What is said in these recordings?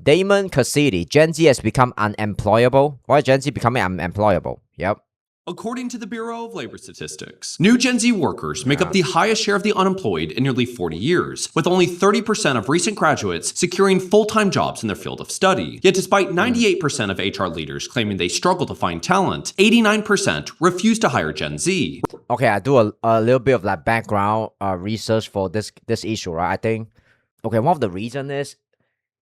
Damon Cassidy, Gen Z has become unemployable. Why is Gen Z becoming unemployable? Yep. According to the Bureau of Labor Statistics, new Gen Z workers make up the highest share of the unemployed in nearly 40 years, with only 30% of recent graduates securing full-time jobs in their field of study. Yet despite 98% of HR leaders claiming they struggle to find talent, 89% refuse to hire Gen Z. Okay, I do a little bit of like background research for this issue, right? I think, okay, one of the reasons is,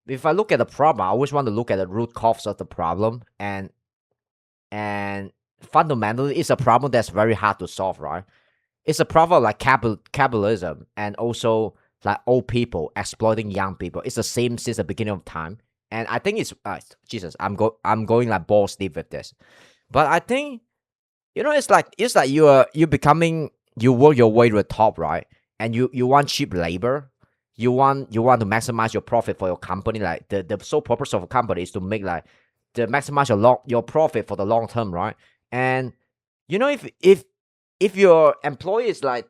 if I look at the problem, I always want to look at the root cause of the problem, and fundamentally, it's a problem that's very hard to solve, right? It's a problem like capitalism and also like old people exploiting young people. It's the same since the beginning of time, and I think it's Jesus. I'm going like balls deep with this, but I think, you know, it's like you work your way to the top, right? And you want cheap labor. You want to maximize your profit for your company. Like the sole purpose of a company is to make like to maximize your profit for the long term, right? And you know, if your employee is like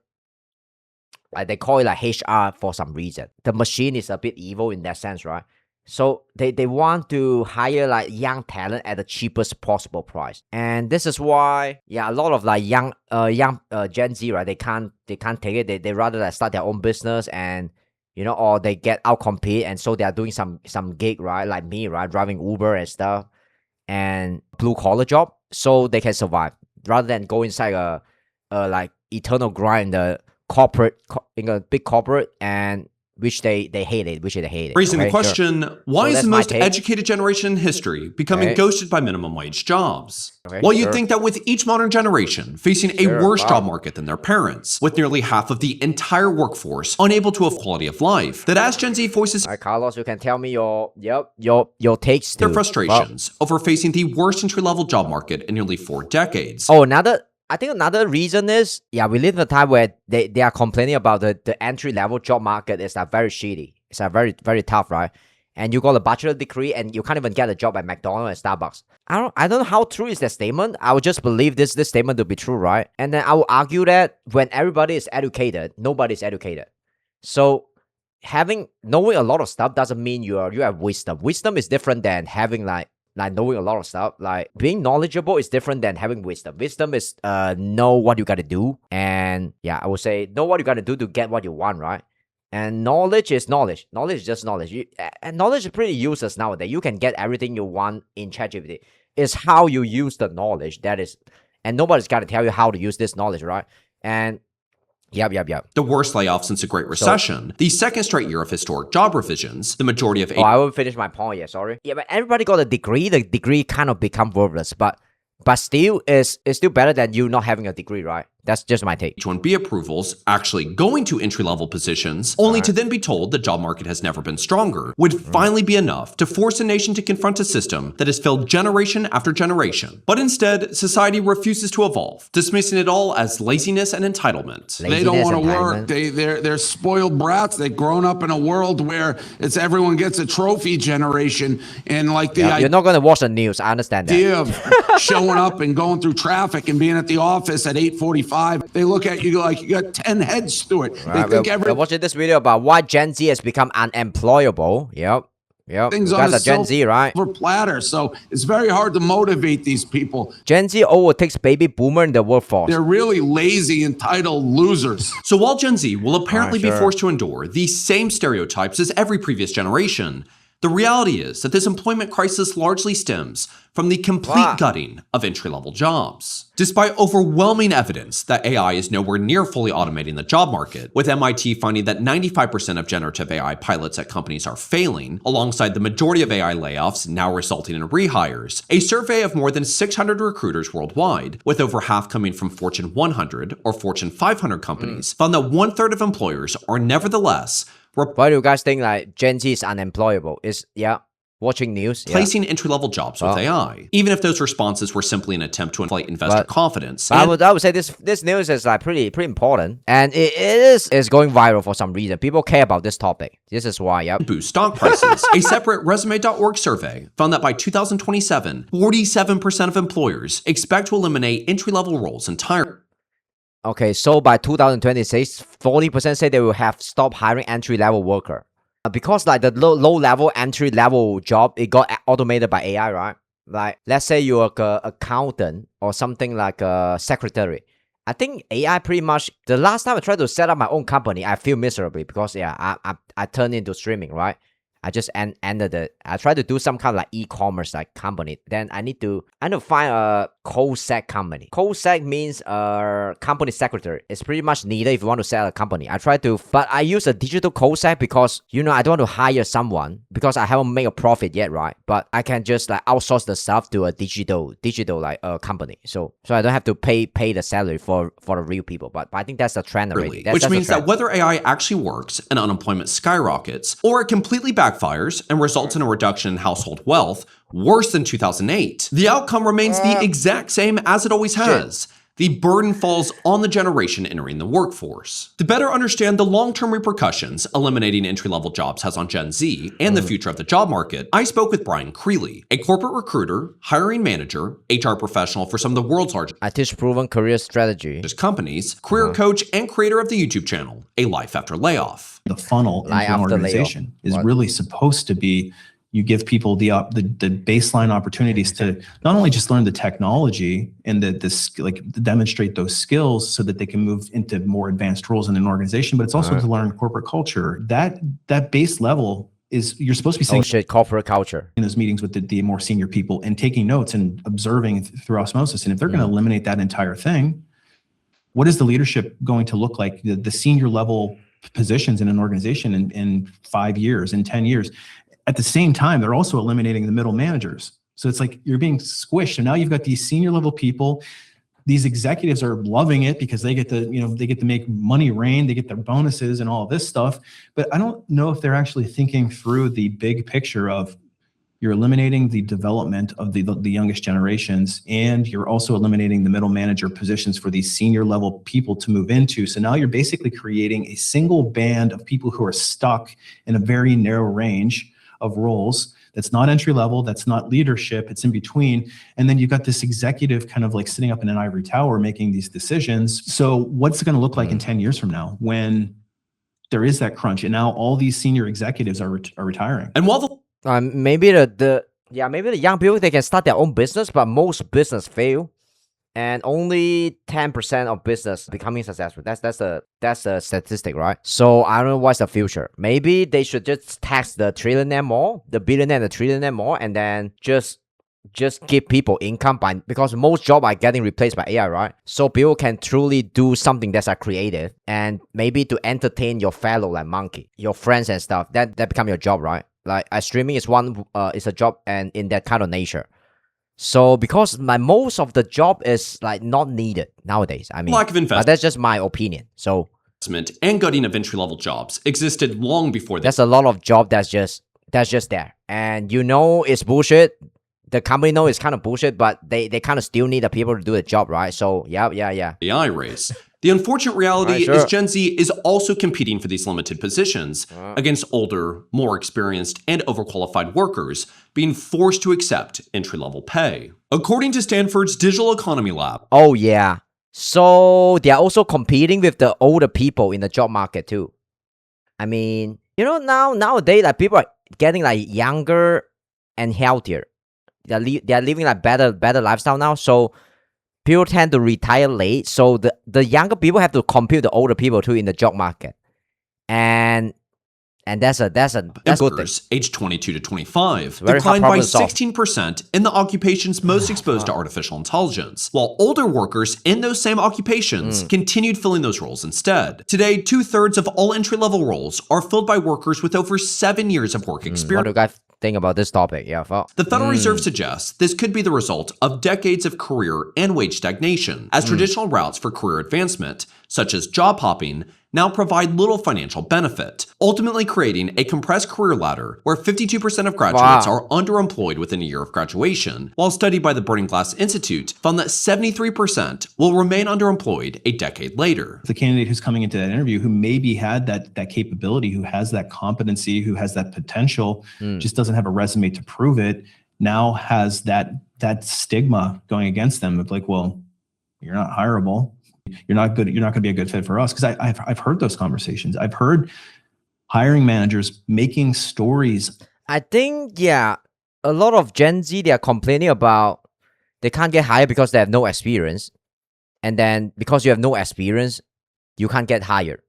they call it like HR for some reason, the machine is a bit evil in that sense, right? So they want to hire like young talent at the cheapest possible price, and this is why a lot of like young Gen Z, right? They can't take it. They rather like start their own business, and you know, or they get out compete, and so they are doing some gig, right? Like me, right? Driving Uber and stuff, and blue collar job, so they can survive rather than go inside a like eternal grind in a big corporate, and which they hate it. Raising the question, why is the most educated generation in history becoming ghosted by minimum wage jobs? Well, you'd think that with each modern generation facing a worse job market than their parents, with nearly half of the entire workforce unable to have quality of life, that as Gen Z voices Carlos, you can tell me your takes too. Their frustrations over facing the worst entry-level job market in nearly 4 decades. I think another reason is, we live in a time where they are complaining about the entry-level job market is like very shitty. It's like very, very tough, right? And you got a bachelor degree and you can't even get a job at McDonald's and Starbucks. I don't know how true is that statement. I would just believe this statement to be true, right? And then I will argue that when everybody is educated, nobody's educated. So knowing a lot of stuff doesn't mean you have wisdom. Wisdom is different than having like knowing a lot of stuff. Like being knowledgeable is different than having wisdom. Wisdom is know what you gotta do, and I would say know what you gotta do to get what you want, right? And knowledge is knowledge. Knowledge is just knowledge. And knowledge is pretty useless nowadays. You can get everything you want in ChatGPT. It's how you use the knowledge that is, and nobody's gotta tell you how to use this knowledge, right? And Yep. the worst layoff since the Great Recession, the second straight year of historic job revisions, the majority of... I will finish my point, sorry. But everybody got a degree. The degree kind of become worthless, but still it's still better than you not having a degree, right? That's just my take. H-1B approvals actually going to entry-level positions, only to then be told the job market has never been stronger, would finally be enough to force a nation to confront a system that has failed generation after generation. But instead, society refuses to evolve, dismissing it all as laziness and entitlement. They don't want to work. They're spoiled brats. They've grown up in a world where it's everyone gets a trophy generation, and like you're not going to watch the news. I understand that. Idea of showing up and going through traffic and being at the office at 8:45. They look at you like you got 10 heads to it. They think we're watching this video about why Gen Z has become unemployable. Yep. Things you guys are Gen Z, right? For platter, so it's very hard to motivate these people. Gen Z overtakes baby boomer in the workforce. They're really lazy, entitled losers. So while Gen Z will apparently be forced to endure the same stereotypes as every previous generation, the reality is that this employment crisis largely stems from the complete gutting of entry-level jobs. Despite overwhelming evidence that AI is nowhere near fully automating the job market, with MIT finding that 95% of generative AI pilots at companies are failing, alongside the majority of AI layoffs now resulting in rehires, a survey of more than 600 recruiters worldwide, with over half coming from Fortune 100 or Fortune 500 companies, found that 1/3 of employers are nevertheless... Why do you guys think like Gen Z is unemployable? Watching news, placing entry-level jobs with AI, even if those responses were simply an attempt to inflate investor confidence. I would say this news is like pretty important, and it is going viral for some reason. People care about this topic. This is why. Boost stock prices. A separate Resume.org survey found that by 2027, 47% of employers expect to eliminate entry-level roles entirely. Okay, so by 2026, 40% say they will have stopped hiring entry-level worker. Because like the low level entry level job, it got automated by AI, right? Like let's say you're a accountant or something like a secretary. I think AI pretty much. The last time I tried to set up my own company, I feel miserably because I turned into streaming, right? I just ended it. I tried to do some kind of like e-commerce like company. Then I need to find a co-sec company. Co-sec means company secretary. It's pretty much needed if you want to set a company. But I use a digital co-sec because I don't want to hire someone because I haven't made a profit yet, right? But I can just like outsource the stuff to a digital like company. So I don't have to pay the salary for the real people. But I think that's a trend already. Which means that whether AI actually works and unemployment skyrockets, or it completely backfires and results in a reduction in household wealth worse than 2008, the outcome remains the exact same as it always has. The burden falls on the generation entering the workforce. To better understand the long-term repercussions eliminating entry-level jobs has on Gen Z and the future of the job market, I spoke with Brian Creeley, a corporate recruiter, hiring manager, HR professional for some of the world's largest I teach proven career strategy companies, career coach, and creator of the YouTube channel, A Life After Layoff. The funnel into an organization is really supposed to be, you give people the baseline opportunities to not only just learn the technology and demonstrate those skills so that they can move into more advanced roles in an organization, but it's also to learn corporate culture. That base level is, you're supposed to be saying corporate culture in those meetings with the more senior people and taking notes and observing through osmosis. And if they're going to eliminate that entire thing, what is the leadership going to look like? The senior level positions in an organization in 5 years, in 10 years. At the same time, they're also eliminating the middle managers. So it's like you're being squished. And now you've got these senior level people. These executives are loving it because they get to make money rain, they get their bonuses and all of this stuff. But I don't know if they're actually thinking through the big picture of, you're eliminating the development of the youngest generations, and you're also eliminating the middle manager positions for these senior level people to move into. So now you're basically creating a single band of people who are stuck in a very narrow range of roles. That's not entry level, that's not leadership, it's in between. And then you've got this executive kind of like sitting up in an ivory tower making these decisions. So what's it going to look like in 10 years from now when there is that crunch and now all these senior executives are retiring? And while the maybe the young people, they can start their own business, but most business fail, and only 10% of business becoming successful. That's a statistic, right? So I don't know what's the future. Maybe they should just tax the trillionaire more, the billionaire and the trillionaire more, and then just give people income because most jobs are getting replaced by AI, right? So people can truly do something that's creative, and maybe to entertain your fellow like monkey, your friends and stuff. That become your job, right? Like streaming is is a job, and in that kind of nature. So because most of the job is like not needed nowadays. I mean, lack of investment, but that's just my opinion. So and gutting of entry-level jobs existed long before there's a lot of job that's just there, and it's bullshit. The company know it's kind of bullshit, but they kind of still need the people to do the job, right? So yeah. AI race. The unfortunate reality is Gen Z is also competing for these limited positions against older, more experienced, and overqualified workers being forced to accept entry-level pay. According to Stanford's Digital Economy Lab. Oh yeah. So they're also competing with the older people in the job market too. I mean, nowadays like people are getting like younger and healthier. They're living like better lifestyle now. So people tend to retire late. So the younger people have to compete with the older people too in the job market. And that's a good thing. Aged 22 to 25 declined by 16% in the occupations most exposed to artificial intelligence, while older workers in those same occupations continued filling those roles instead. Today, 2/3 of all entry-level roles are filled by workers with over 7 years of work experience. What do you guys think about this topic? Yeah, the Federal Reserve suggests this could be the result of decades of career and wage stagnation, as traditional routes for career advancement, such as job hopping, now provide little financial benefit, ultimately creating a compressed career ladder where 52% of graduates are underemployed within a year of graduation, while a study by the Burning Glass Institute found that 73% will remain underemployed a decade later. The candidate who's coming into that interview who maybe had that capability, who has that competency, who has that potential, just doesn't have a resume to prove it, now has that stigma going against them of like, well, you're not hireable. You're not good. You're not going to be a good fit for us. Because I've heard those conversations. I've heard hiring managers making stories. I think, yeah, a lot of Gen Z, they are complaining about they can't get hired because they have no experience. And then because you have no experience, you can't get hired.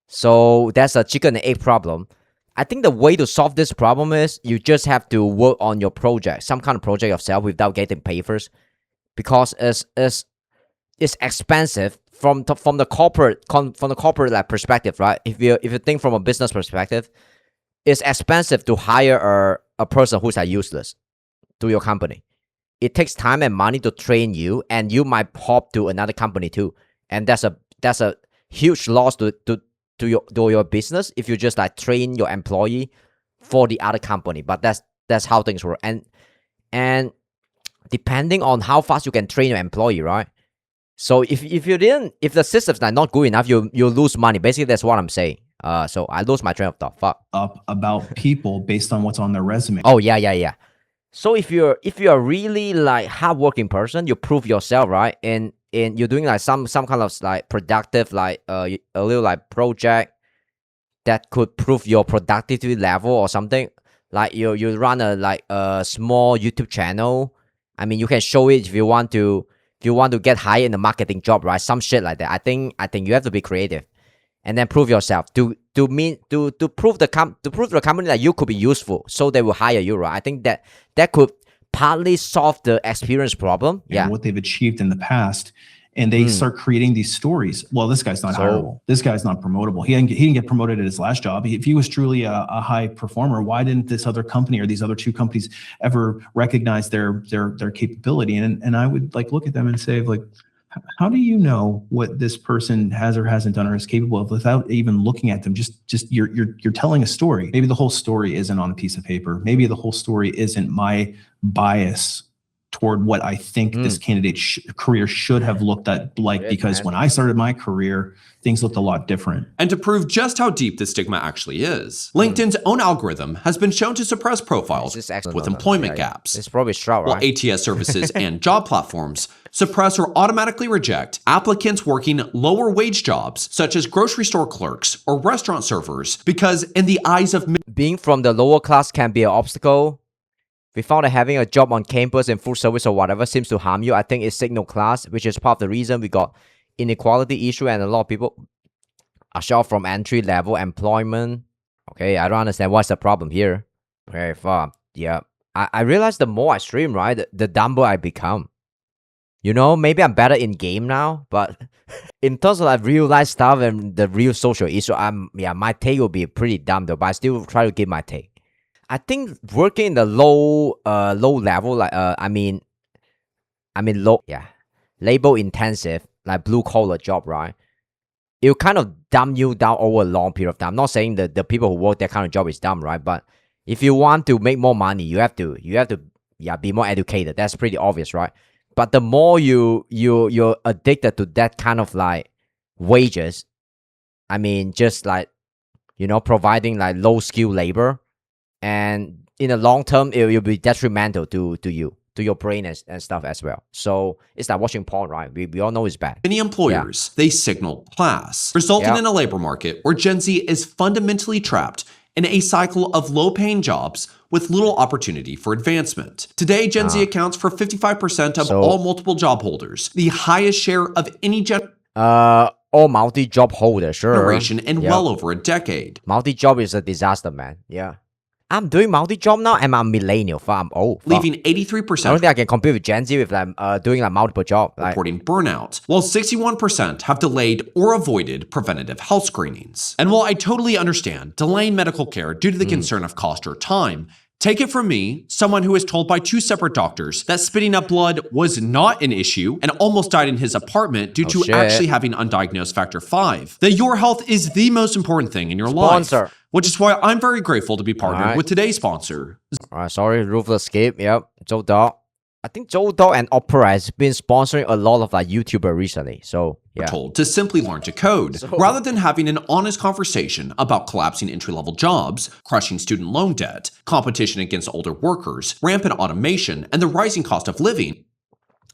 So that's a chicken and egg problem. I think the way to solve this problem is you just have to work on your project, some kind of project yourself without getting paid first. Because it's expensive from the corporate like perspective, right? If you think from a business perspective, it's expensive to hire a person who's useless to your company. It takes time and money to train you, and you might hop to another company too, and that's a huge loss to your business if you just like train your employee for the other company. But that's how things work, and depending on how fast you can train your employee, right? So if the system's not good enough, you lose money. Basically, that's what I'm saying. So I lose my train of thought. Fuck. Up about people based on what's on their resume. Oh yeah. So if you're really like hardworking person, you prove yourself, right? And you're doing like some kind of like productive like a little like project that could prove your productivity level or something. Like you run a small YouTube channel. I mean, you can show it if you want to get hired in a marketing job, right? Some shit like that. I think you have to be creative, and then prove yourself to prove the company that you could be useful, so they will hire you, right? I think that could partly solve the experience problem. And what they've achieved in the past, and they start creating these stories. Well, this guy's not hireable. This guy's not promotable. He didn't get promoted at his last job. If he was truly a high performer, why didn't this other company or these other two companies ever recognize their capability? And I would like look at them and say, like, how do you know what this person has or hasn't done or is capable of without even looking at them? Just you're telling a story. Maybe the whole story isn't on a piece of paper. Maybe the whole story isn't my bias toward what I think this candidate's career should have looked at like, because when I started my career, things looked a lot different. And to prove just how deep the stigma actually is, LinkedIn's own algorithm has been shown to suppress profiles with employment gaps. It's probably Stroud, while right? ATS services and job platforms suppress or automatically reject applicants working lower wage jobs, such as grocery store clerks or restaurant servers, because in the eyes of being from the lower class can be an obstacle. We found that having a job on campus in food service or whatever seems to harm you. I think it's signal class, which is part of the reason we got inequality issue, and a lot of people are short from entry level employment. Okay, I don't understand what's the problem here. Okay, fuck. Yeah, I realize the more I stream, right, the dumber I become. You know, maybe I'm better in game now, but in terms of like real life stuff and the real social issue, my take will be pretty dumb though, but I still try to give my take. I think working in the low level, like labor intensive, like blue collar job, right? It'll kind of dumb you down over a long period of time. I'm not saying that the people who work that kind of job is dumb, right? But if you want to make more money, you have to be more educated. That's pretty obvious, right? But the more you're addicted to that kind of like wages, I mean, just like, you know, providing like low skill labor. And in the long term, it will be detrimental to you, to your brain and stuff as well. So it's like watching porn, right? We all know it's bad. Many employers, they signal class, resulting in a labor market where Gen Z is fundamentally trapped in a cycle of low-paying jobs with little opportunity for advancement. Today, Gen Z accounts for 55% of all multiple job holders, the highest share of any all multi-job holders, generation in well over a decade. Multi-job is a disaster, man. Yeah. I'm doing multi-job now, and I'm a millennial. I'm old. Leaving 83%. I don't think I can compete with Gen Z with like doing like multiple jobs. Reporting burnout, while 61% have delayed or avoided preventative health screenings. And while I totally understand delaying medical care due to the concern of cost or time, take it from me, someone who was told by 2 separate doctors that spitting up blood was not an issue and almost died in his apartment due to actually having undiagnosed factor V, that your health is the most important thing in your life. Which is why I'm very grateful to be partnered with today's sponsor. Sorry, Ruthless Escape. Yep, Joe Dog. I think Joe Dog and Opera has been sponsoring a lot of like YouTubers recently. So yeah. Told to simply learn to code, rather than having an honest conversation about collapsing entry-level jobs, crushing student loan debt, competition against older workers, rampant automation, and the rising cost of living.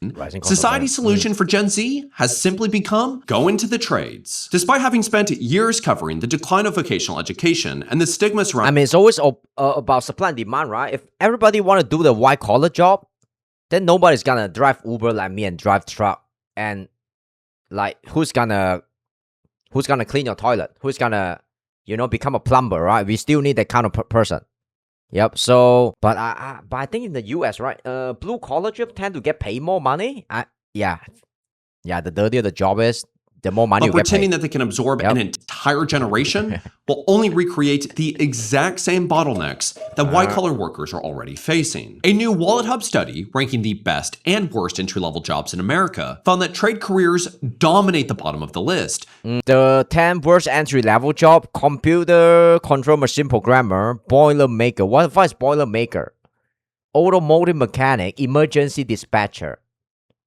Rising cost of Society's living. solution for Gen Z has simply become go into the trades. Despite having spent years covering the decline of vocational education and the stigma surrounding I mean, it's always about supply and demand, right? If everybody want to do the white collar job, then nobody's gonna drive Uber like me and drive truck. And like, who's gonna clean your toilet? Who's gonna, become a plumber, right? We still need that kind of person. Yep. So, but I think in the US, right, blue collar jobs tend to get paid more money. Yeah. The dirtier the job is, the more money but you get pretending paid. that they can absorb an entire generation will only recreate the exact same bottlenecks that white-collar workers are already facing. A new Wallet Hub study ranking the best and worst entry-level jobs in America found that trade careers dominate the bottom of the list. The 10 worst entry-level job: computer control machine programmer, boiler maker. What is boiler maker? Automotive mechanic, emergency dispatcher,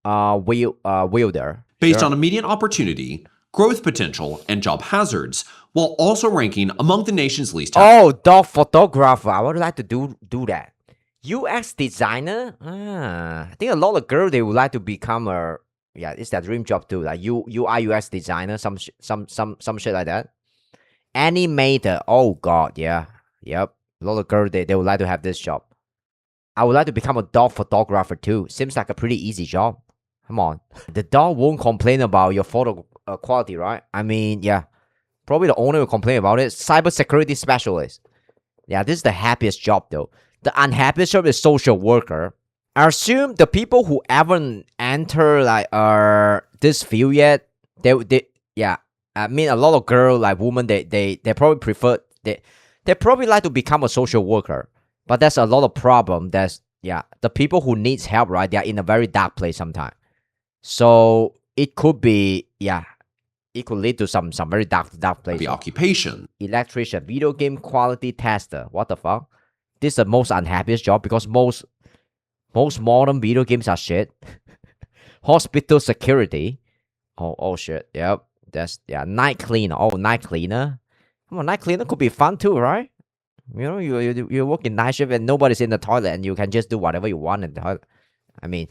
welder. Based on immediate opportunity, growth potential, and job hazards, while also ranking among the nation's least. Oh, dog photographer. I would like to do that. UX designer. I think a lot of girls, they would like to become it's their dream job too. Like UI UX designer, some shit like that. Animator. Oh god, yeah, yep. A lot of girls, they would like to have this job. I would like to become a dog photographer too. Seems like a pretty easy job. Come on. The dog won't complain about your photo quality, right? I mean, yeah. Probably the owner will complain about it. Cybersecurity specialist. Yeah, this is the happiest job though. The unhappiest job is social worker. I assume the people who haven't entered like this field yet, they I mean, a lot of girls, like women, they probably prefer, they probably like to become a social worker. But there's a lot of problem. The people who needs help, right? They are in a very dark place sometimes. So it could be, it could lead to some very dark places. The occupation. Electrician, video game quality tester. What the fuck? This is the most unhappiest job because most modern video games are shit. Hospital security. Oh shit. Yep. Night cleaner. Oh, night cleaner. Come on, night cleaner could be fun too, right? You work in night shift and nobody's in the toilet and you can just do whatever you want in the toilet. I mean,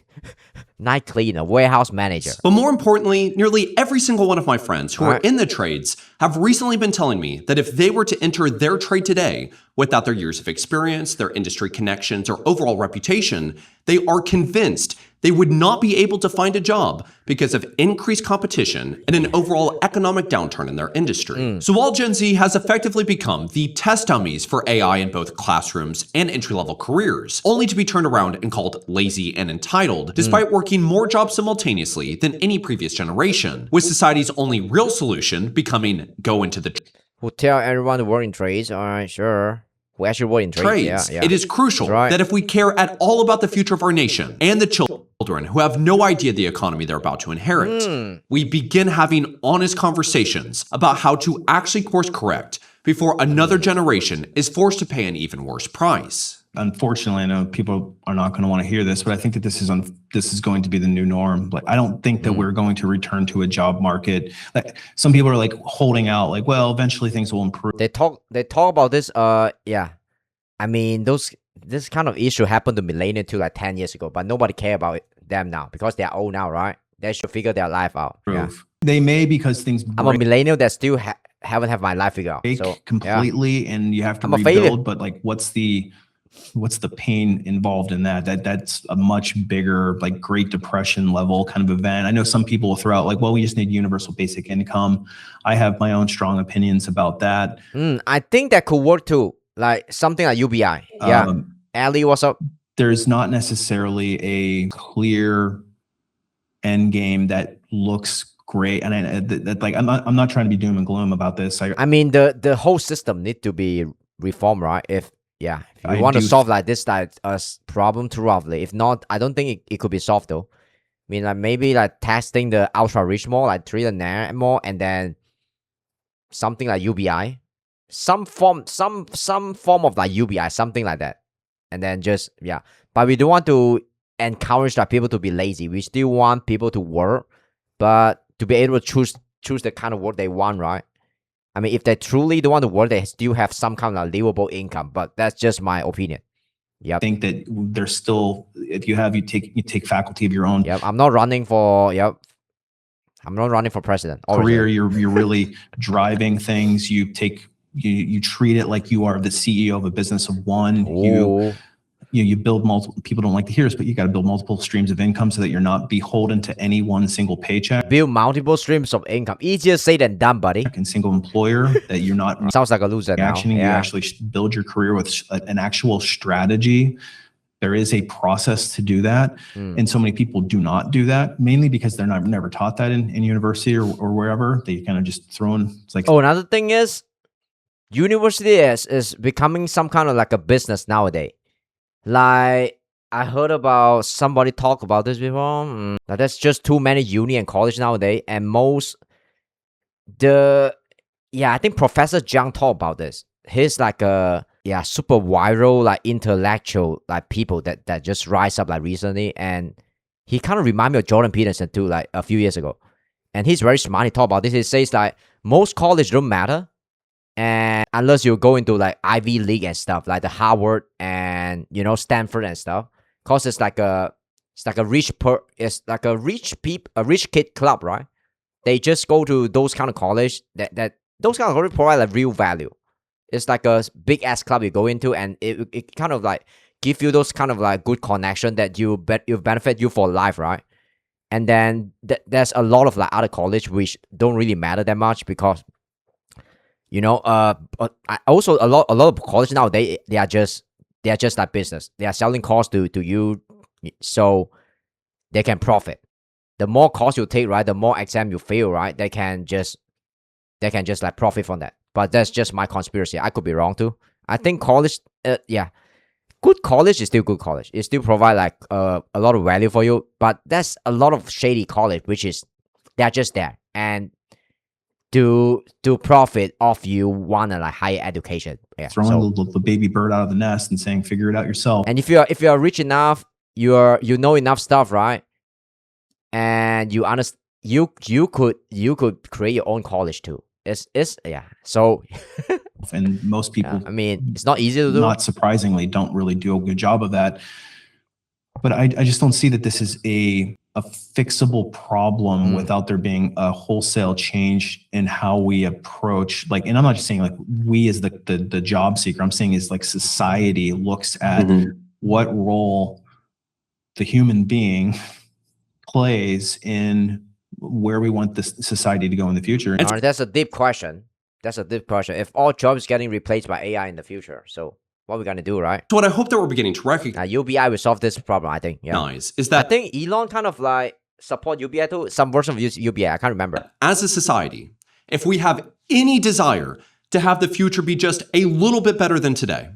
night cleaner, warehouse manager. But more importantly, nearly every single one of my friends who are in the trades have recently been telling me that if they were to enter their trade today without their years of experience, their industry connections, or overall reputation, they are convinced they would not be able to find a job because of increased competition and an overall economic downturn in their industry. So while Gen Z has effectively become the test dummies for AI in both classrooms and entry-level careers, only to be turned around and called lazy and entitled, despite working more jobs simultaneously than any previous generation, with society's only real solution becoming go into the Who tell everyone to work in trades? All right, sure. Who actually work in trades? It is crucial that if we care at all about the future of our nation and the children who have no idea the economy they're about to inherit, we begin having honest conversations about how to actually course correct before another generation is forced to pay an even worse price. Unfortunately, I know people are not going to want to hear this, but I think that this is going to be the new norm. Like, I don't think that we're going to return to a job market. Like, some people are like holding out, like, well, eventually things will improve. They talk about this. I mean, this kind of issue happened to millennials too, like 10 years ago, but nobody care about them now because they're old now, right? They should figure their life out. Yeah. They may, because things I'm a millennial that still haven't have my life figured out. So completely, and you have to rebuild. But like, what's the pain involved in that? That's a much bigger, like, Great Depression level kind of event. I know some people will throw out like, well, we just need universal basic income. I have my own strong opinions about that. I think that could work too. Like something like UBI. Yeah. Ali, what's up? There's not necessarily a clear end game that looks great, and I'm not trying to be doom and gloom about this. I mean, the whole system need to be reformed, right? If you want to solve like this problem too roughly. If not, I don't think it could be solved though. I mean, like maybe like testing the ultra rich more, like trillionaire more, and then something like UBI, some form of like UBI, something like that, and then just But we don't want to encourage like people to be lazy. We still want people to work, but to be able to choose the kind of work they want, right? I mean, if they truly don't want to work, they still have some kind of livable income. But that's just my opinion. Yep. think that there's still, if you take faculty of your own Yep. I'm not running for president. career, you're really driving things. You treat it like you are the CEO of a business of one. You build multiple, people don't like to hear this, but you got to build multiple streams of income so that you're not beholden to any one single paycheck. Build multiple streams of income. Easier said than done, buddy. And single employer, that you're not sounds like a loser now. You actually build your career with an actual strategy. There is a process to do that. And so many people do not do that, mainly because they're never taught that in university or wherever. They kind of just throw in. It's like, another thing is, university is becoming some kind of like a business nowadays. Like, I heard about somebody talk about this before. That there's just too many uni and college nowadays, and I think Professor Zhang talked about this. He's like a super viral, like intellectual, like people that just rise up like recently, and he kind of remind me of Jordan Peterson too, like a few years ago. And he's very smart. He talked about this. He says like most college don't matter, and unless you go into like Ivy League and stuff, like the Harvard and Stanford and stuff, cause it's like a rich kid club, right? They just go to those kind of college that those kind of college provide like real value. It's like a big ass club you go into, and it kind of like give you those kind of like good connection that you benefit you for life, right? And then there's a lot of like other college which don't really matter that much because also a lot of college now they are just like business. They are selling course to you, so they can profit. The more course you take, right, the more exam you fail, right, they can just like profit from that. But that's just my conspiracy. I could be wrong too. I think college, good college is still good college. It still provide like a lot of value for you. But there's a lot of shady college, which is they're just there and to profit off you want a like higher education. Yeah. Throwing the baby bird out of the nest and saying figure it out yourself. And if you're rich enough, you know enough stuff, right? And you understand, you could create your own college too. So and most people, I mean, it's not easy to do. Not surprisingly, don't really do a good job of that. But I just don't see that this is a fixable problem without there being a wholesale change in how we approach, like, and I'm not just saying like we as the job seeker, I'm saying is like society looks at what role the human being plays in where we want this society to go in the future. That's a deep question. If all jobs getting replaced by AI in the future, so what are we gonna do, right? So what I hope that we're beginning to recognize UBI will solve this problem, I think. Yeah. Is that I think Elon kind of like support UBI too, some version of UBI. I can't remember. As a society, if we have any desire to have the future be just a little bit better than today,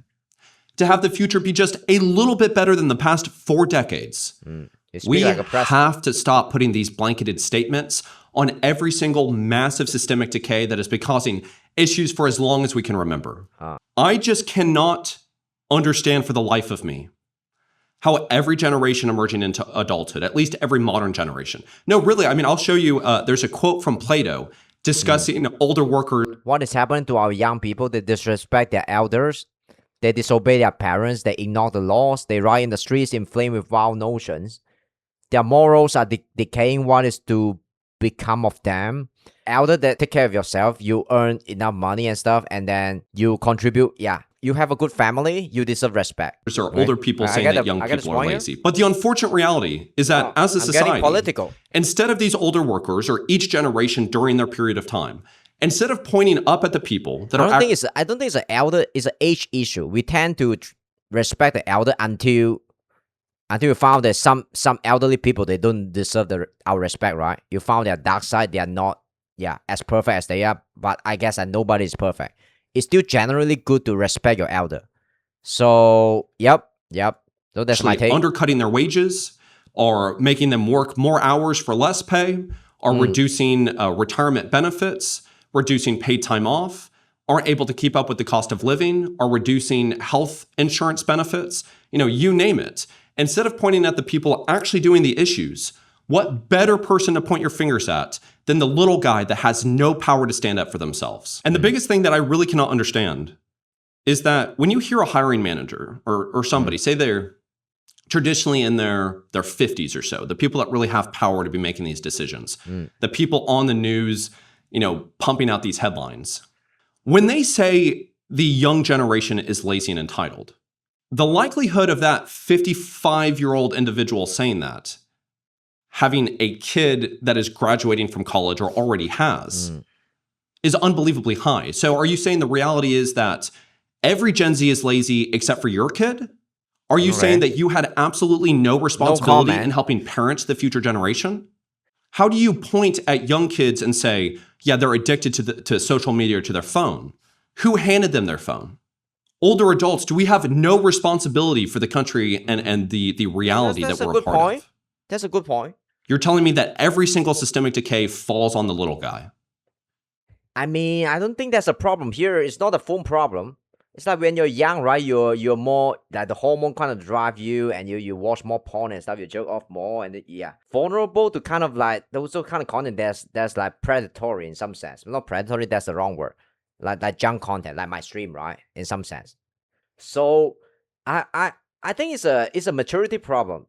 to have the future be just a little bit better than the past 4 decades, we have to stop putting these blanketed statements on every single massive systemic decay that has been causing issues for as long as we can remember. I just cannot understand for the life of me how every generation emerging into adulthood, at least every modern generation. No, really, I mean, I'll show you, there's a quote from Plato discussing older workers. What is happening to our young people? They disrespect their elders. They disobey their parents. They ignore the laws. They riot in the streets inflamed with wild notions. Their morals are decaying. What is to become of them? Elder, that take care of yourself. You earn enough money and stuff, and then you contribute. Yeah, you have a good family. You deserve respect. There are older people saying that young people are lazy. But the unfortunate reality is that as a society, political. Instead of these older workers or each generation during their period of time, instead of pointing up at the people that I don't think it's an elder. It's an age issue. We tend to respect the elder until you found that some elderly people, they don't deserve our respect, right? You found their dark side. They are not as perfect as they are, but I guess that nobody is perfect. It's still generally good to respect your elder. So yep. So that's my take. Undercutting their wages, or making them work more hours for less pay, or reducing retirement benefits, reducing paid time off, aren't able to keep up with the cost of living, or reducing health insurance benefits, you name it. Instead of pointing at the people actually doing the issues, what better person to point your fingers at than the little guy that has no power to stand up for themselves? And the biggest thing that I really cannot understand is that when you hear a hiring manager or somebody, say they're traditionally in their 50s or so, the people that really have power to be making these decisions, the people on the news, pumping out these headlines, when they say the young generation is lazy and entitled, the likelihood of that 55-year-old individual saying that, having a kid that is graduating from college or already has, is unbelievably high. So are you saying the reality is that every Gen Z is lazy except for your kid? Are you saying that you had absolutely no responsibility in helping parent the future generation? How do you point at young kids and say, yeah, they're addicted to social media or to their phone? Who handed them their phone? Older adults, do we have no responsibility for the country and the reality that we're a part of? That's a good point. You're telling me that every single systemic decay falls on the little guy. I mean, I don't think that's a problem here. It's not a phone problem. It's like when you're young, right? You're more like the hormone kind of drive you, and you watch more porn and stuff. You joke off more, and vulnerable to kind of like those kind of content that's like predatory in some sense. Not predatory, that's the wrong word. Like junk content, like my stream, right? In some sense. So I think it's a maturity problem,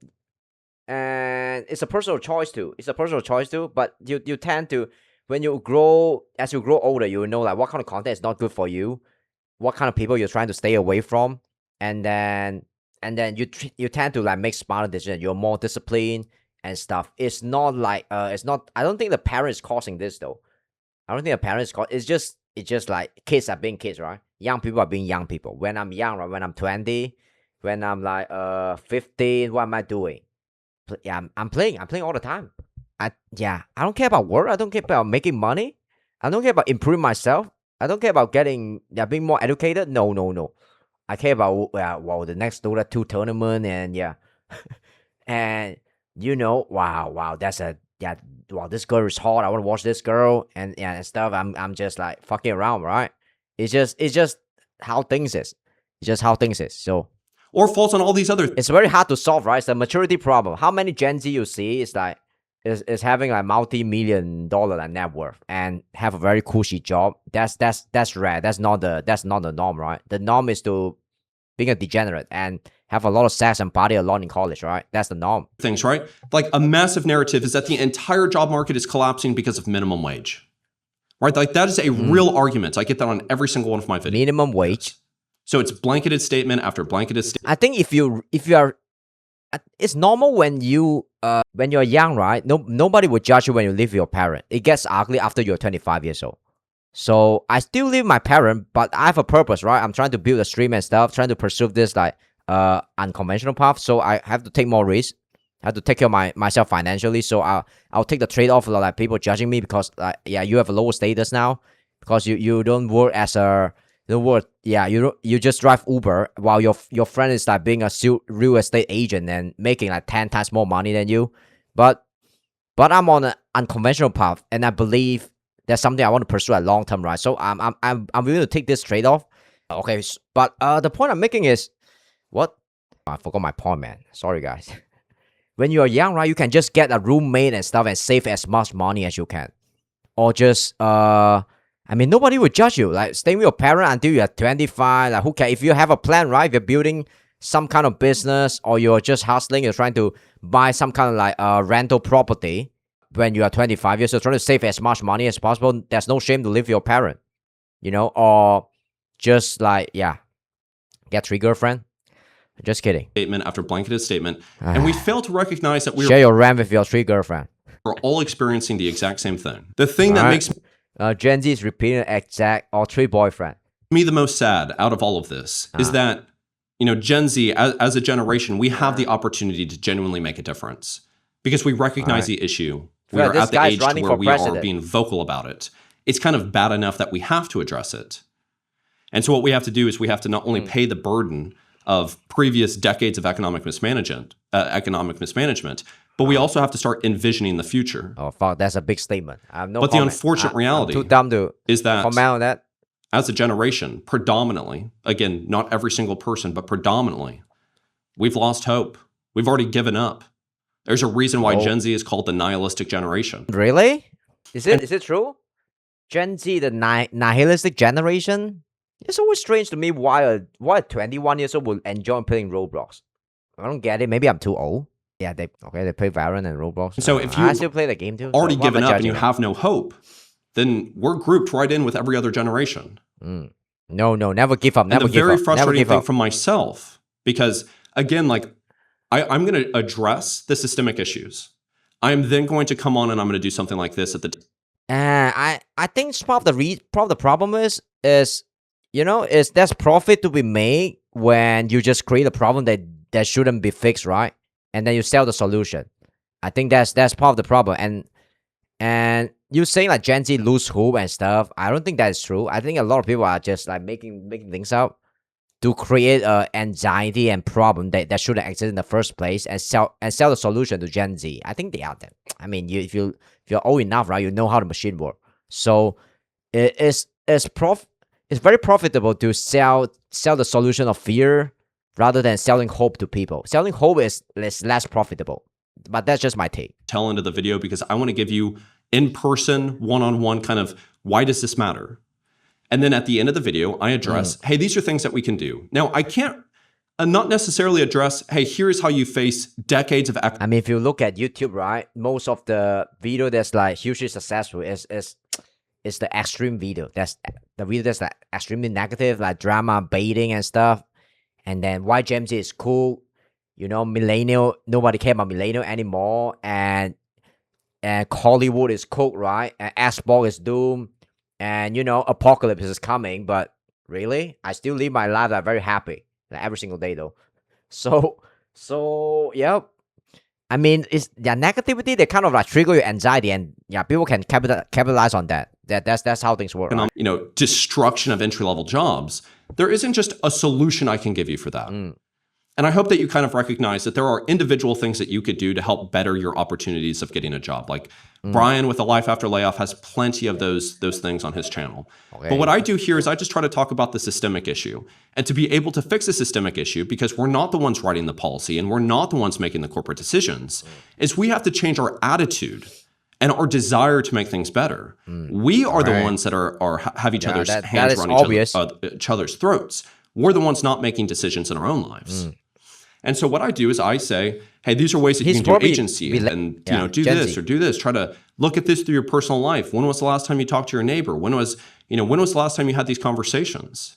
and it's a personal choice too. But you tend to, as you grow older, you know like what kind of content is not good for you, what kind of people you're trying to stay away from, and then you tend to like make smarter decisions. You're more disciplined and stuff. It's not like I don't think the parents causing this though. I don't think the parents it's just like kids are being kids, right? Young people are being young people. When I'm young, right? When I'm 20, when I'm like 15, what am I doing? I'm playing all the time. I don't care about work. I don't care about making money. I don't care about improving myself. I don't care about being more educated. No. I care about the next Dota 2 tournament and and wow, this girl is hot. I want to watch this girl and stuff. I'm just like fucking around, right? It's just how things is. It's just how things is. So or falls on all these other. It's very hard to solve, right? It's a maturity problem. How many Gen Z you see is like is having like multi-million-dollar like net worth and have a very cushy job. That's rare. That's not the norm, right? The norm is to being a degenerate and have a lot of sex and party alone in college, right? That's the norm. Things, right? Like a massive narrative is that the entire job market is collapsing because of minimum wage, right? Like that is a real argument. I get that on every single one of my videos. Minimum wage. So it's blanketed statement after blanketed statement. I think if you are, it's normal when you're young, right? Nobody will judge you when you live with your parent. It gets ugly after you're 25 years old. So I still live with my parent, but I have a purpose, right? I'm trying to build a stream and stuff, trying to pursue this like unconventional path. So I have to take more risks. I have to take care of myself financially. So I'll take the trade-off of like people judging me because you have a lower status now because you don't work as a you just drive Uber while your friend is like being a real estate agent and making like 10 times more money than you. But I'm on an unconventional path, and I believe that's something I want to pursue at long term, right? So I'm willing to take this trade off. Okay, but the point I'm making is what? I forgot my point, man. Sorry, guys. When you are young, right, you can just get a roommate and stuff and save as much money as you can, or just nobody will judge you. Like, stay with your parent until you're 25. Like, who cares? If you have a plan, right? If you're building some kind of business or you're just hustling, you're trying to buy some kind of like rental property when you are 25 years old, trying to save as much money as possible. There's no shame to live with your parent, or just like, get 3 girlfriend. Just kidding. Statement after blanketed statement. And we fail to recognize that share your rent with your 3 girlfriend. We're all experiencing the exact same thing. The thing that makes Gen Z is repeating exact or 3 boyfriend. Me the most sad out of all of this is that Gen Z as a generation, we have the opportunity to genuinely make a difference because we recognize the issue. We are at the age to where we are being vocal about it. It's kind of bad enough that we have to address it. And so what we have to do is we have to not only pay the burden of previous decades of economic mismanagement, but we also have to start envisioning the future. Oh, fuck, that's a big statement. I have no But comment. the unfortunate reality I'm too dumb to is that comment on that. As a generation, predominantly, again, not every single person, but predominantly, we've lost hope. We've already given up. There's a reason why Gen Z is called the nihilistic generation. Really? Is it true? Gen Z, the nihilistic generation? It's always strange to me why a 21 years old would enjoy playing Roblox. I don't get it. Maybe I'm too old. Yeah, they play Valorant and Roblox. So if I you've still play the game too. already So why am I given up and judging you them? have no hope, then we're grouped right in with every other generation. No, never give up. And Never the give very up. Never frustrating give thing up. for myself, because again, like I'm going to address the systemic issues. I am then going to come on and I'm going to do something like this at the I think part of the problem is is there's profit to be made when you just create a problem that shouldn't be fixed, right? And then you sell the solution. I think that's part of the problem. And you saying like Gen Z lose hope and stuff. I don't think that is true. I think a lot of people are just like making things up to create anxiety and problem that shouldn't exist in the first place, and sell the solution to Gen Z. I think they are them. I mean, if you're old enough, right, you know how the machine works. So it's very profitable to sell the solution of fear rather than selling hope to people. Selling hope is less profitable. But that's just my take. tail end of the video, because I want to give you in-person, one-on-one kind of why does this matter? And then at the end of the video, I address, hey, these are things that we can do. Now, I can't not necessarily address, hey, here's how you face decades of... I mean, if you look at YouTube, right, most of the video that's like hugely successful is the extreme video. That's the video that's like extremely negative, like drama, baiting and stuff. And then why Gen Z is cool, millennial, nobody care about millennial anymore, and Hollywood is cooked, right? And Xbox is doomed, and apocalypse is coming. But really, I still live my life like very happy, like every single day though. So yeah. I mean, it's the negativity that kind of like trigger your anxiety, and yeah, people can capitalize on that. That's how things work. Right? Destruction of entry-level jobs. There isn't just a solution I can give you for that. And I hope that you kind of recognize that there are individual things that you could do to help better your opportunities of getting a job. Like Brian with the Life After Layoff has plenty of those things on his channel. Okay. But what I do here is I just try to talk about the systemic issue, and to be able to fix a systemic issue, because we're not the ones writing the policy and we're not the ones making the corporate decisions, is we have to change our attitude and our desire to make things better. We are the ones that have each other's hands around each other's throats. We're the ones not making decisions in our own lives. And so what I do is I say, hey, these are ways that you can do agency and do this or do this. Try to look at this through your personal life. When was the last time you talked to your neighbor? When was the last time you had these conversations?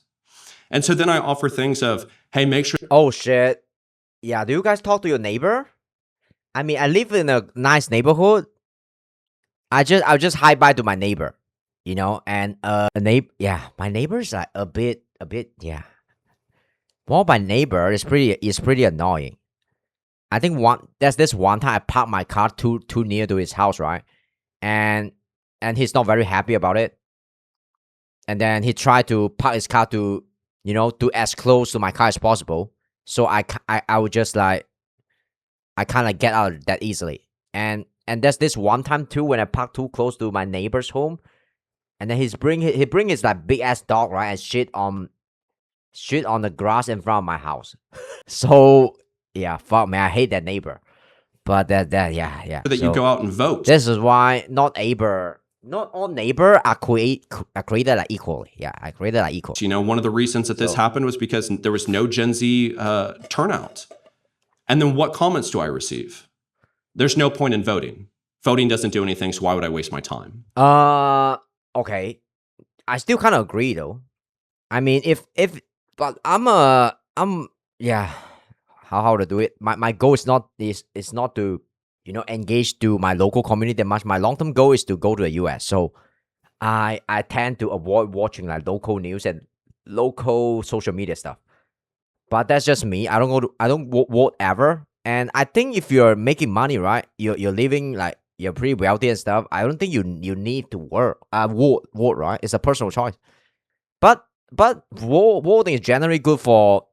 And so then I offer things of, hey, make sure. Oh shit. Yeah, do you guys talk to your neighbor? I mean, I live in a nice neighborhood. I'll just hi bye to my neighbor, and my neighbor's like a bit, Well, my neighbor is pretty annoying. I think there's this one time I parked my car too near to his house, right? And he's not very happy about it. And then he tried to park his car to as close to my car as possible. So I would just like, I kind of get out that easily. And there's this one time too when I parked too close to my neighbor's home, and then he bring his like big ass dog, right, and shit on the grass in front of my house. So yeah, fuck man, I hate that neighbor. But that you go out and vote. This is why not all neighbor are created like equally. Yeah, I created like equal. One of the reasons that this happened was because there was no Gen Z turnout. And then what comments do I receive? There's no point in voting. Voting doesn't do anything, so why would I waste my time? Okay. I still kind of agree though. I mean, but how to do it? My goal is not to engage to my local community that much. My long-term goal is to go to the US. So I tend to avoid watching like local news and local social media stuff. But that's just me. I don't vote ever. And I think if you're making money, right, you're living like you're pretty wealthy and stuff, I don't think you need to vote, right? It's a personal choice. But voting is generally good for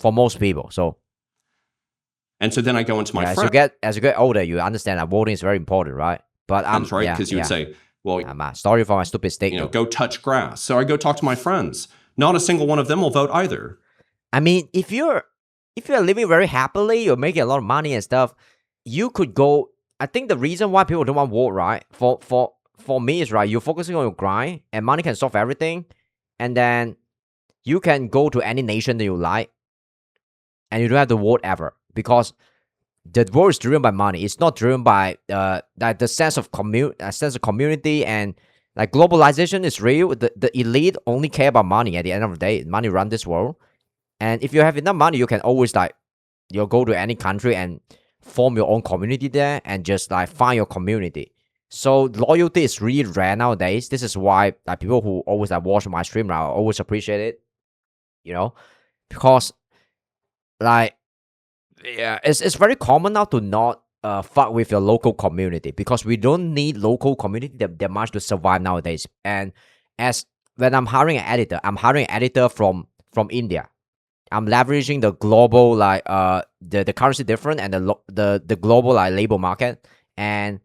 most people. So. And so then I go into my friend. As you get older, you understand that voting is very important, right? But that's right, because you would say, well, sorry for my stupid state. Go touch grass. So I go talk to my friends. Not a single one of them will vote either. I mean, if you're living very happily, you're making a lot of money and stuff, you could go. I think the reason why people don't want to vote, right? For me is right. You're focusing on your grind, and money can solve everything. And then you can go to any nation that you like, and you don't have to vote ever, because the world is driven by money. It's not driven by like the sense of community, and like globalization is real. The elite only care about money. At the end of the day, money run this world. And if you have enough money, you can always like you'll go to any country and form your own community there, and just like find your community. So loyalty is really rare nowadays. This is why like people who always like watch my stream now always appreciate it, you know, because like yeah, it's very common now to not fuck with your local community, because we don't need local community that much to survive nowadays. And as when I'm hiring an editor, I'm hiring an editor from India. I'm leveraging the global like the currency difference and the global like labor market, and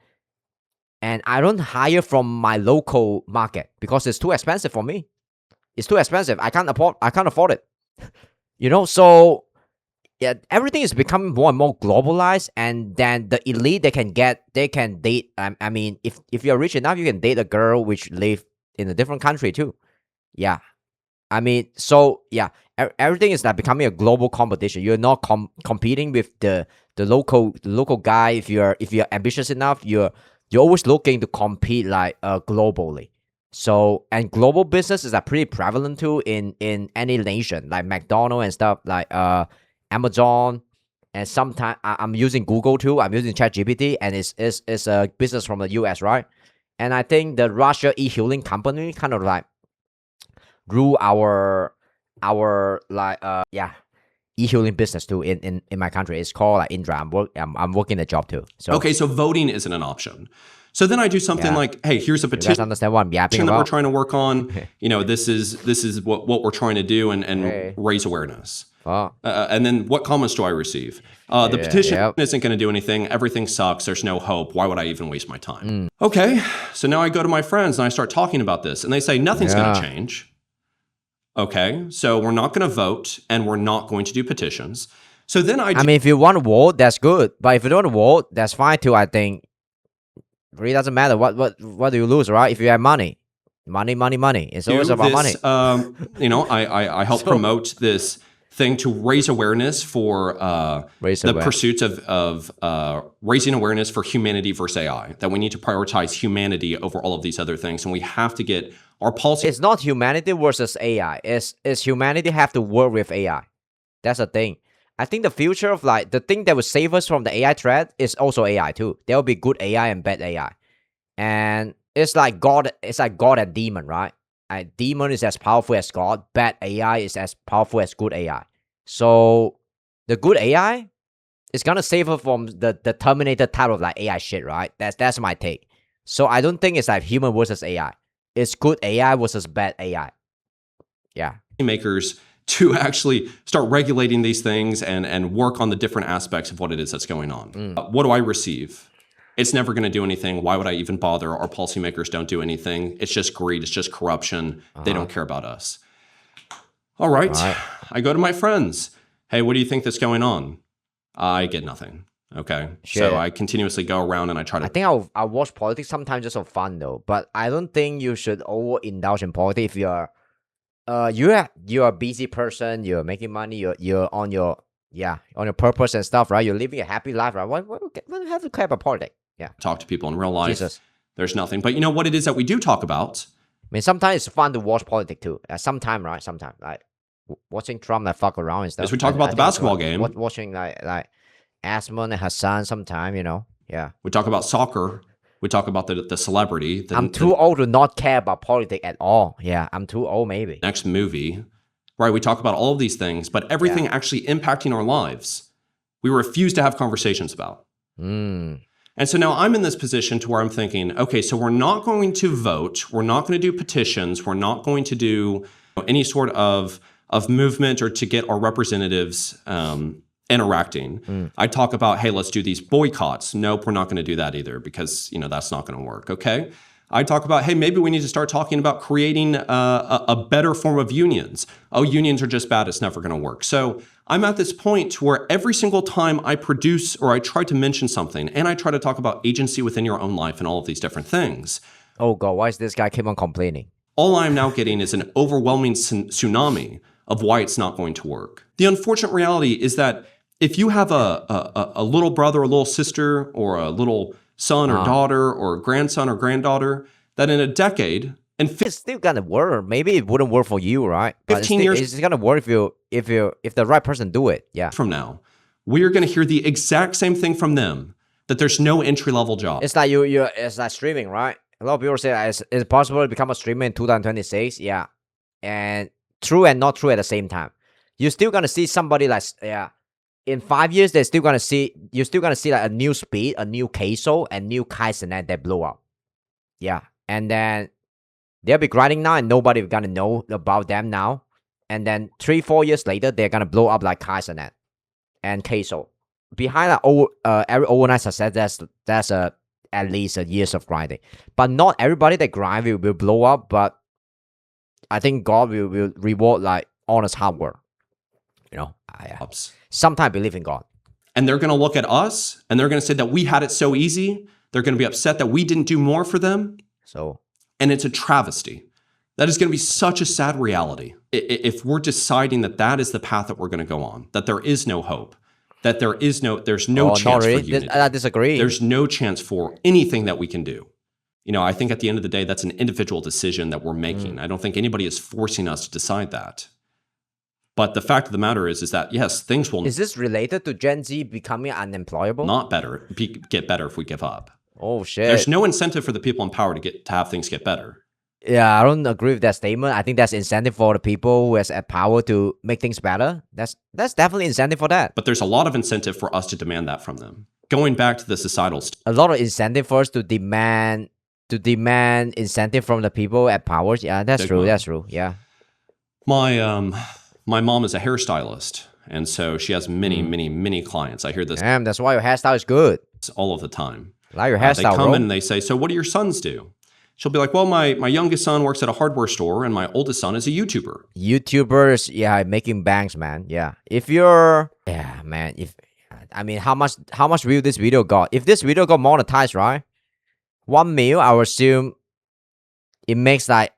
I don't hire from my local market because it's too expensive for me. It's too expensive. I can't afford it. You know, so yeah, everything is becoming more and more globalized, and then the elite they can date. I mean, if you're rich enough, you can date a girl which live in a different country too. Yeah, I mean, so yeah, everything is like becoming a global competition. You're not competing with the local guy. If you're ambitious enough, you're always looking to compete like globally. So, and global business is like pretty prevalent too in any nation, like McDonald's and stuff, like Amazon, and sometimes I'm using Google too. I'm using ChatGPT, and it's a business from the US, right? And I think the Russia e-healing company kind of like rule our like yeah, e-healing business too in my country. It's called like Indra. I'm working a job too. So okay, so voting isn't an option. So then I do something like, hey, here's a petition. You guys understand what I'm yapping about? That we're trying to work on. You know, this is what we're trying to do and raise awareness. And then what comments do I receive? The petition isn't going to do anything. Everything sucks. There's no hope. Why would I even waste my time? Okay, so now I go to my friends and I start talking about this, and they say nothing's going to change. Okay, so we're not going to vote, and we're not going to do petitions. So then I mean, if you want to vote, that's good. But if you don't want to vote, that's fine too, I think. It really doesn't matter. What do you lose, right? If you have money. It's always about money. You know, I help promote this thing to raise awareness for the pursuits of raising awareness for humanity versus AI, that we need to prioritize humanity over all of these other things, and we have to get our policy. It's not humanity versus AI. It's humanity have to work with AI. That's the thing. I think the future of like the thing that will save us from the AI threat is also AI too. There will be good AI and bad AI, and it's like God and demon, right? Demon is as powerful as God. Bad AI is as powerful as good AI. So the good AI is gonna save us from the Terminator type of like AI shit, right? That's my take. So I don't think it's like human versus AI. It's good AI versus bad AI. Yeah. Makers to actually start regulating these things and work on the different aspects of what it is that's going on. What do I receive? It's never going to do anything. Why would I even bother? Our policymakers don't do anything. It's just greed. It's just corruption. They don't care about us. All right. I go to my friends. Hey, what do you think that's going on? I get nothing. Okay. Shit. So I continuously go around and I try to... I think I'll watch politics sometimes just for fun though. But I don't think you should overindulge in politics if you're a busy person, you're making money, you're on your purpose and stuff, right? You're living a happy life, right? Why do you have to care about politics? Yeah. Talk to people in real life. There's nothing. But you know what it is that we do talk about? I mean, sometimes it's fun to watch politics too. Sometimes, right? Sometimes, like watching Trump like fuck around and stuff. As we talk about the basketball game. Watching like Asmon and Hassan sometime, you know. Yeah. We talk about soccer. We talk about the celebrity. I'm too old to not care about politics at all. Yeah, I'm too old maybe. Next movie. Right, we talk about all of these things, but everything actually impacting our lives, we refuse to have conversations about. And so now I'm in this position to where I'm thinking, okay, so we're not going to vote. We're not going to do petitions. We're not going to do any sort of movement or to get our representatives interacting. I talk about, hey, let's do these boycotts. Nope, we're not going to do that either because, you know, that's not going to work. Okay. I talk about, hey, maybe we need to start talking about creating a better form of unions. Oh, unions are just bad. It's never going to work. So I'm at this point where every single time I produce or I try to mention something and I try to talk about agency within your own life and all of these different things. Oh God, why is this guy keep on complaining? All I'm now getting is an overwhelming tsunami of why it's not going to work. The unfortunate reality is that if you have a little brother, a little sister, or a little son or daughter or grandson or granddaughter, that in a decade and it's still gonna work. Maybe it wouldn't work for you, right? But 15 years, it's gonna work if the right person do it. Yeah. From now, we are going to hear the exact same thing from them, that there's no entry-level job. It's like it's like streaming, right? A lot of people say it's possible to become a streamer in 2026. Yeah, and true and not true at the same time. You're still gonna see somebody like in 5 years, you're still gonna see like a new Speed, a new Queso, and new Kaizen that blow up. Yeah, and then they'll be grinding now, and nobody gonna know about them now. And then 3-4 years later, they're gonna blow up like Kaizen and Queso. Behind every overnight success, that's at least a years of grinding. But not everybody that grind will blow up. But I think God will reward like honest hard work. You know, sometimes believe in God. And they're going to look at us and they're going to say that we had it so easy. They're going to be upset that we didn't do more for them. And it's a travesty. That is going to be such a sad reality. If we're deciding that that is the path that we're going to go on, that there is no hope, that there's no chance for unity. I disagree. There's no chance for anything that we can do. You know, I think at the end of the day, that's an individual decision that we're making. I don't think anybody is forcing us to decide that. But the fact of the matter is that, yes, things will... Is this related to Gen Z becoming unemployable? Not better. Get better if we give up. Oh, shit. There's no incentive for the people in power to have things get better. Yeah, I don't agree with that statement. I think that's incentive for the people who has power to make things better. That's definitely incentive for that. But there's a lot of incentive for us to demand that from them. Going back to the societal a lot of incentive for us to demand incentive from the people at power. Yeah, that's true. That's true. Yeah. My mom is a hairstylist, and so she has many clients. I hear this. Damn, that's why your hairstyle is good. All of the time. Like your hairstyle, they come in and they say, so what do your sons do? She'll be like, well, my youngest son works at a hardware store, and my oldest son is a YouTuber. YouTubers, yeah, making banks, man. Yeah. If you're, yeah, man. How much view this video got? If this video got monetized, right? 1 mil, I would assume it makes like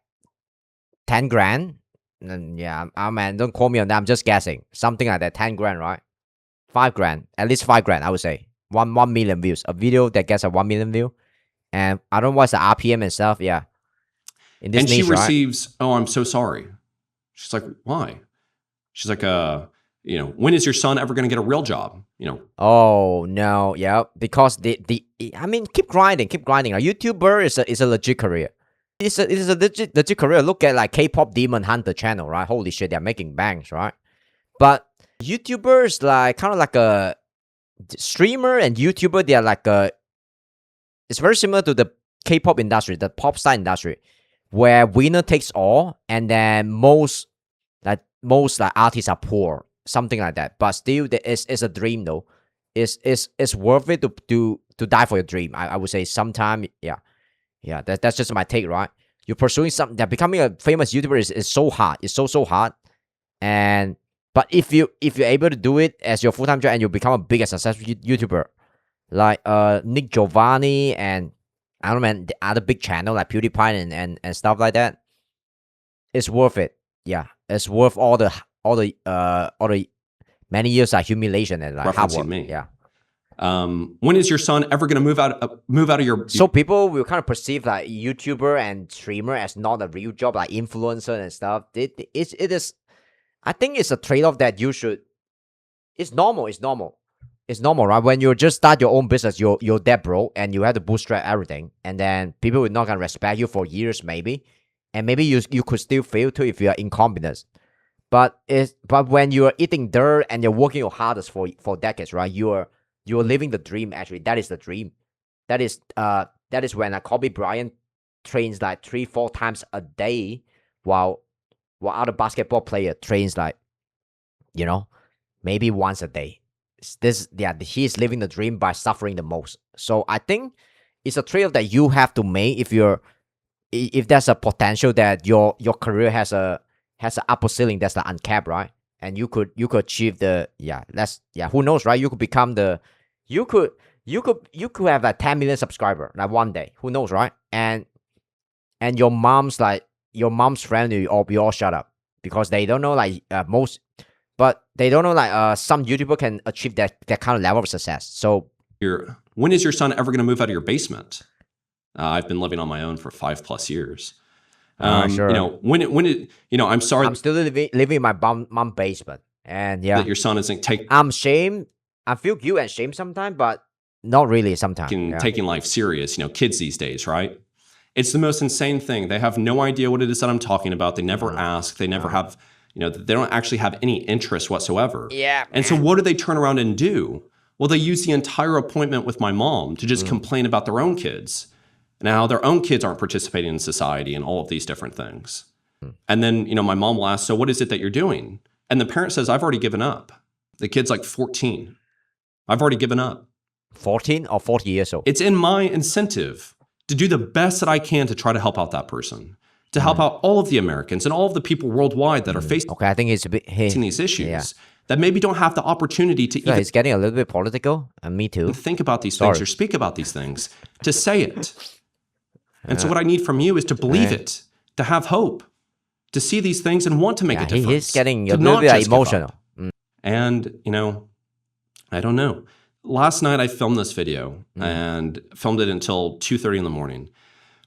10 grand. And yeah, man, don't quote me on that. I'm just guessing. Something like that, 10 grand, right? 5 grand, at least 5 grand, I would say. 1 million views. A video that gets a 1 million view. And I don't know what's the RPM and stuff. Yeah. In this niche, she receives, right? Oh, I'm so sorry. She's like, why? She's like, when is your son ever going to get a real job? Oh no, yeah, because keep grinding. A YouTuber is a legit career. It's a legit career. Look at like K-pop Demon Hunter channel, right? Holy shit, they're making banks, right? But YouTubers like kind of like a streamer and YouTuber. They are like it's very similar to the K-pop industry, the pop star industry, where winner takes all, and then most artists are poor, something like that. But still, it's a dream though. It's worth it to die for your dream. I would say sometime, yeah. That's just my take, right? You're pursuing something that becoming a famous YouTuber is so hard. It's so hard, but if you're able to do it as your full-time job and you become a big and successful YouTuber, like Nick Giovanni and I don't know, man, the other big channel like PewDiePie and stuff like that, it's worth it. Yeah, it's worth all the many years of humiliation and like hard work. Me. Yeah. When is your son ever going to move out of your? So people will kind of perceive like YouTuber and streamer as not a real job, like influencer and stuff. It is. I think it's a trade-off that you should. It's normal. It's normal, right? When you just start your own business, you're that broke and you have to bootstrap everything, and then people will not gonna respect you for years, maybe, and maybe you could still fail too if you are incompetent. But when you are eating dirt and you're working your hardest for decades, right? You're living the dream. Actually, that is the dream. That is when a Kobe Bryant trains like 3-4 times a day, while other basketball player trains like, maybe once a day. He's living the dream by suffering the most. So I think it's a trade-off that you have to make if there's a potential that your career has a upper ceiling that's like uncapped, right? And you could achieve who knows, right? You could become you could have like 10 million subscriber like one day. Who knows, right? And your mom's like your mom's friend, you all shut up because they don't know like but they don't know like some YouTuber can achieve that kind of level of success. So when is your son ever going to move out of your basement? I've been living on my own for 5+ years. Sure. You know, I'm sorry. I'm still living in my mom basement, and that your son isn't I'm ashamed. I feel guilt and shame sometimes, but not really sometimes. taking life serious. You know, kids these days, right? It's the most insane thing. They have no idea what it is that I'm talking about. They never ask. They never have, you know, they don't actually have any interest whatsoever. Yeah. And so what do they turn around and do? Well, they use the entire appointment with my mom to just complain about their own kids and how their own kids aren't participating in society and all of these different things. And then, you know, my mom will ask, so what is it that you're doing? And the parent says, I've already given up. The kid's like 14. I've already given up. 14 or 40 years old. It's in my incentive to do the best that I can to try to help out that person, to help out all of the Americans and all of the people worldwide that are facing Okay, I think it's a bit these issues that maybe don't have the opportunity to even it's getting a little bit political, and me too. think about these things or speak about these things, to say it. And so what I need from you is to believe it, to have hope, to see these things and want to make a difference. He's getting a to little not bit just give up. emotional. And, you know, I don't know. Last night I filmed this video and filmed it until 2:30 in the morning.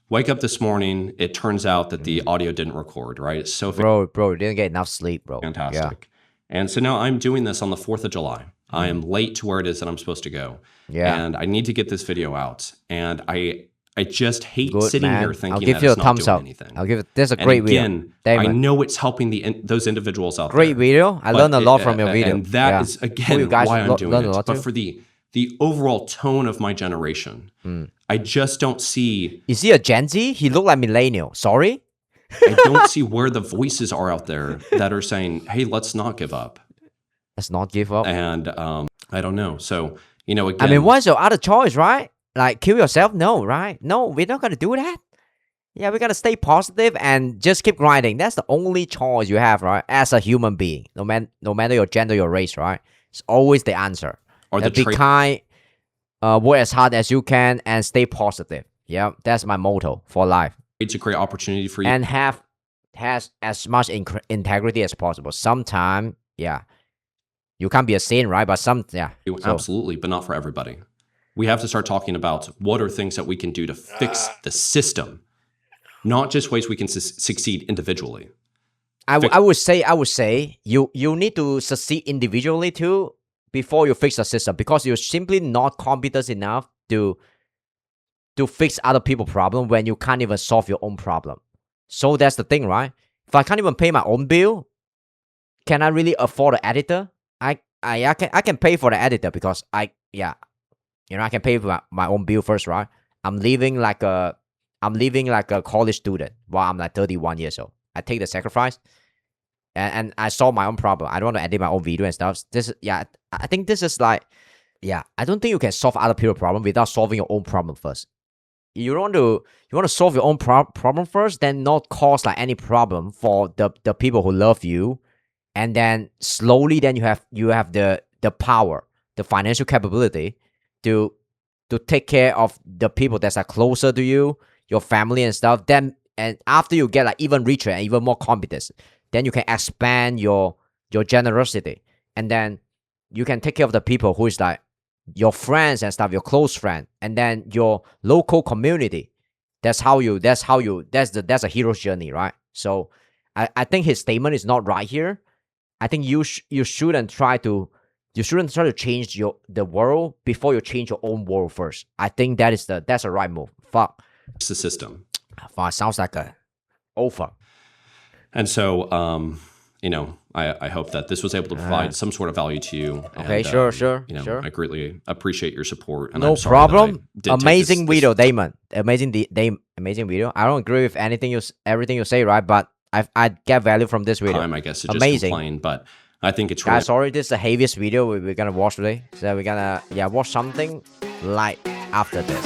Wake up this morning, it turns out that the audio didn't record, right? It's so Bro, you didn't get enough sleep, bro. fantastic. And so now I'm doing this on the 4th of July. I am late to where it is that I'm supposed to go. Yeah. And I need to get this video out. And I just hate Good, sitting man. here thinking I'll give that you a it's not thumbs doing up. anything. I'll give it. This is a And great again, video. I know it's helping those individuals out Great there. video. I But learned a lot from your video. And that is, Who again, you guys why I'm doing learned a it. lot But too? for the overall tone of my generation, I just don't see... Is he a Gen Z? He look like millennial. Sorry? I don't see where the voices are out there that are saying, hey, let's not give up. Let's not give up. And I don't know. So, you know, again... I mean, what's your other choice, right? Like, kill yourself? No, right? No, we're not going to do that. Yeah, we got to stay positive and just keep grinding. That's the only choice you have, right? As a human being, no matter your gender, your race, right? It's always the answer. Or Be kind, work as hard as you can, and stay positive. Yeah, that's my motto for life. It's a great opportunity for you. And has as much integrity as possible. Sometimes, you can't be a saint, right? But Absolutely, but not for everybody. We have to start talking about what are things that we can do to fix the system, not just ways we can succeed individually. I would say you need to succeed individually too before you fix the system, because you're simply not competent enough to fix other people's problem when you can't even solve your own problem. So that's the thing, right? If I can't even pay my own bill, can I really afford an editor? I can pay for the editor because I can pay for my own bill first, right? I'm living like a college student while I'm like 31 years old. I take the sacrifice, and I solve my own problem. I don't want to edit my own video and stuff. I think this is like, I don't think you can solve other people's problem without solving your own problem first. You want to solve your own problem first, then not cause like any problem for the people who love you, and then slowly then you have the power, the financial capability to take care of the people that are closer to you, your family and stuff. Then and after you get like even richer and even more competence, then you can expand your generosity, and then you can take care of the people who is like your friends and stuff, your close friend, and then your local community. That's a hero's journey, right? So I think his statement is not right here. I think you shouldn't try to change the world before you change your own world first. I think that's a right move. Fuck. It's the system. Fuck, sounds like a offer. And so, I hope that this was able to provide some sort of value to you. Okay, and, sure. I greatly appreciate your support. And No I'm sorry problem. that I did Amazing take this video, Damon. Amazing video. I don't agree with everything you say, right? But I get value from this video. time, I guess, to just Amazing. complain, but I think it's really Guys, sorry, this is the heaviest video we're gonna watch today. So we're gonna watch something light after this.